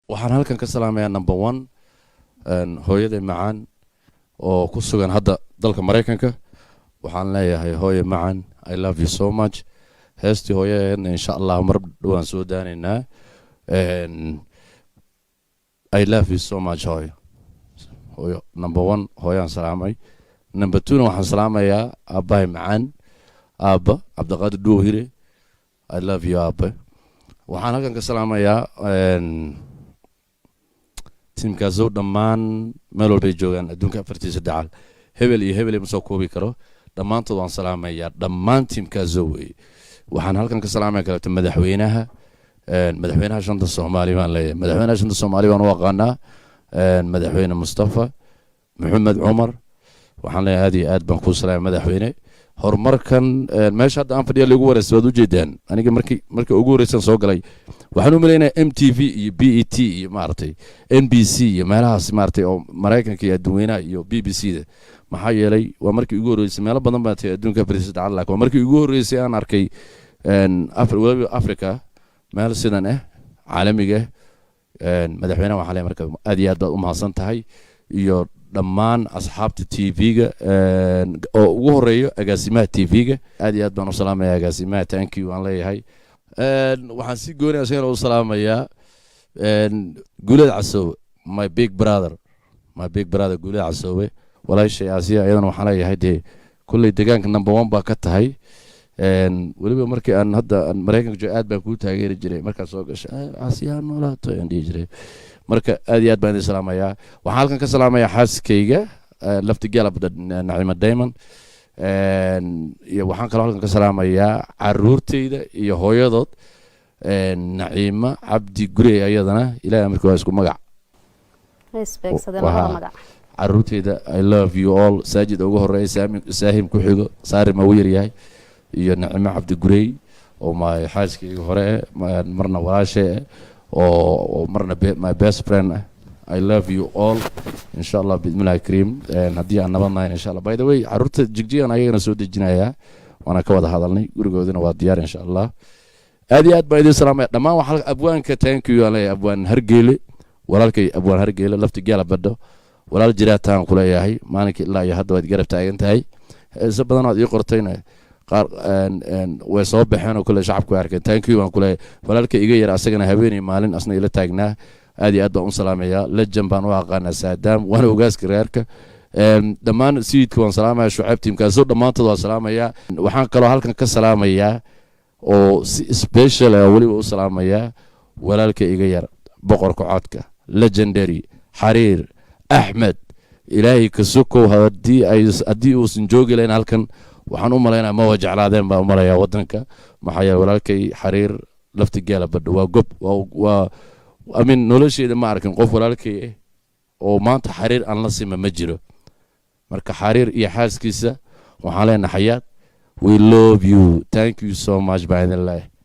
waxaan halkan ka salaamayaa number 1 hooyaday macaan oo ku sugan hadda dalka Mareykanka. waxaan leeyahay hooyo macaan, I love you so much. heestii hooyadeedna insha Allah mar dhawaan soo daanaynaa. I love you so much hooyo. number 1 hooyaan salaamay. number 2 waxaan salaamayaa aabbahay macaan, aabba Cabdiqaadir Dhuuhire. I love you aabba. waxaan halkan ka salaamayaa tiimkaasoo dhammaan meel walbay joogaan adduunka afartiisa dacal. hebel iyo hebel ma soo koobi karo, dhammaantood waan salaamayaa, dhammaan tiimkaasoo weeye. waxaan halkan ka salaamaya kaleeto madaxweynaha shanta Soomaali baan leeyahay. madaxweynaha shanta Soomaali baan u aqaanaa madaxweyne Mustafa Maxamed Cumar. waxaan leeyahay aad iyo aad baan kuu salaamay madaxweyne. horumarkan meesha hadda aan fadhiya lagu wareystay waad u jeedaan. aniga markii ugu horeysan soo galay waxaan u maleynayaa MTV iyo BET iyo maartay NBC iyo meelahaas maartay oo Mareykanka iyo adduunweynaha iyo BBC-da. maxaa yeelay waa markii ugu horeysay meelo badan baa tay adduunka Afrika dacal, laakiin waa markii ugu horeysay aan arkay Afrika meel sidan caalamiga madaxweynaha. waxaan leeyahay marka aad iyo aad baad u mahadsan tahay, iyo dhammaan asxaabta TV-ga oo ugu horeeyo agaasimaha TV-ga. aad iyo aad baan u salaamayaa agaasimaha, thank you aan leeyahay. waxaan si gooni asagana u salaamayaa Guuled Casoowe, my big brother Guuled Casoowe. walaashay Aasiya iyadana waxaan leeyahay dee kulley deegaanka number 1 baa ka tahay. weliba markii aan hadda Mareykanka joogo aad baan kuu taageeri jiray markaa soo gashay Aasiya noolaato aan dhihi jiray. marka aad iyo aad baan idin salaamayaa. waxaan halkan ka salaamayaa xaaskayga laftigaal Naciima Diamond. iyo waxaan kaloo halkan ka salaamayaa caruurtayda iyo hooyadood Naciima Cabdi Gurey. ayadana ilaahay amarkii waa isku magac caruurtayda. I love you all. Saajid ugu horeeya, Saahim ku xigo, Saarim uu yaryahay, iyo Naciima Cabdi Gurey oo my xaaskayga hore marna walaashay oo marna my best friend. I love you all insha Allah bismillahir kareem. haddii aan nabadnahay insha Allah. By the way caruurta jigjigan ayagana soo dejinayaa, waana ka wada hadalnay, gurigoodina waa diyaar insha Allah. aad iyo aad baan idin salaamaya dhammaan. waxaa abwaanka thank you aan leeyahay abwaan Hargeele, walaalkay abwaan Hargeele laftigaal badho walaal jiraataan ku leeyahay. maalinkii ilaa iyo hadda waad garab taagan tahay. heeso badan oo aad ii qortayna qaar way soo baxeen oo kale shacabku arkeen. thank you aan ku leeyahay. walaalka iga yar asagana habeenay maalin asna ila taagnaa. aad iyo aad baan u salaamayaa. legend baan u aqaanaa Saadaam, waana ogaaska reerka. dhammaan sayidka waan salaamayaa, Shucayb tiimkaasoo dhammaantood waan salaamayaa. waxaan kaloo halkan ka salaamayaa oo si special weliba u salaamayaa walaalka iga yar boqorka codka legendary Xariir Axmed. ilaahay ka sokow haddii uusan joogi lahayn halkan waxaan u malaynaa ma wajeclaadeen baan u malayaa waddanka. maxaa yeelay walaalkay Xariir laftigaala badho waa gob waa nolosheeda ma arkin qof walaalkay oo maanta Xariir aan la sima ma jiro. marka Xariir iyo xaaskiisa waxaan leenahay xayaat, we love you, thank you so much by the way.